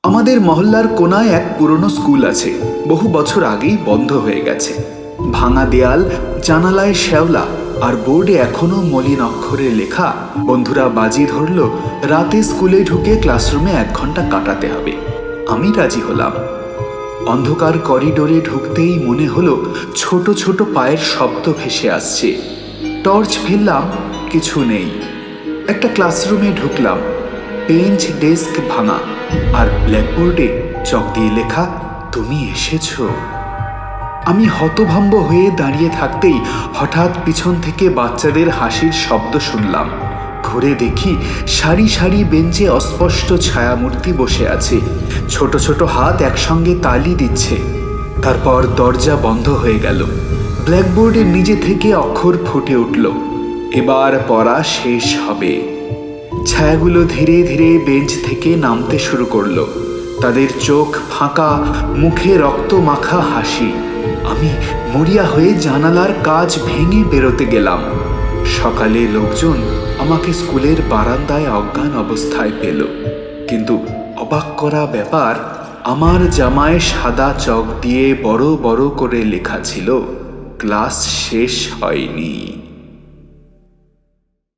আমাদের মহল্লার কোনায় এক পুরনো স্কুল আছে। বহু বছর আগেই বন্ধ হয়ে গেছে। ভাঙা দেয়াল, জানালায় শ্যাওলা, আর বোর্ডে এখনো মলিন অক্ষরে লেখা। বন্ধুরা বাজি ধরল রাতে স্কুলে ঢুকে ক্লাসরুমে 1 ঘন্টা কাটাতে হবে। আমি রাজি হলাম। অন্ধকার করিডোরে ঢুকতেই মনে হলো ছোট ছোট পায়ের শব্দ ভেসে আসছে। টর্চ ফেললাম, কিছু নেই। একটা ক্লাসরুমে ঢুকলাম। বেঞ্চ ডেস্ক ভাঙা, আর ব্ল্যাকবোর্ডে চক দিয়ে লেখা, তুমি এসেছো। আমি হতভম্ব হয়ে দাঁড়িয়ে থাকতেই হঠাৎ পিছন থেকে বাচ্চাদের হাসির শব্দ শুনলাম। ঘুরে দেখি সারি সারি বেঞ্চে অস্পষ্ট ছায়ামূর্তি বসে আছে। ছোট ছোট হাত একসঙ্গে তালি দিচ্ছে। তারপর দরজা বন্ধ হয়ে গেল। ব্ল্যাকবোর্ডে নিজে থেকে অক্ষর ফুটে উঠল, এবার পড়া শেষ হবে। ছায়াগুলো ধীরে ধীরে বেঞ্চ থেকে নামতে শুরু করলো। তাদের চোখ ফাঁকা, মুখে রক্ত মাখা হাসি। আমি মরিয়া হয়ে জানালার কাঁচ ভেঙে বেরোতে গেলাম। সকালে লোকজন আমাকে স্কুলের বারান্দায় অজ্ঞান অবস্থায় পেল। কিন্তু অবাক করা ব্যাপার, আমার জামায় সাদা চক দিয়ে বড় বড় করে লেখা ছিল, ক্লাস শেষ হয়নি।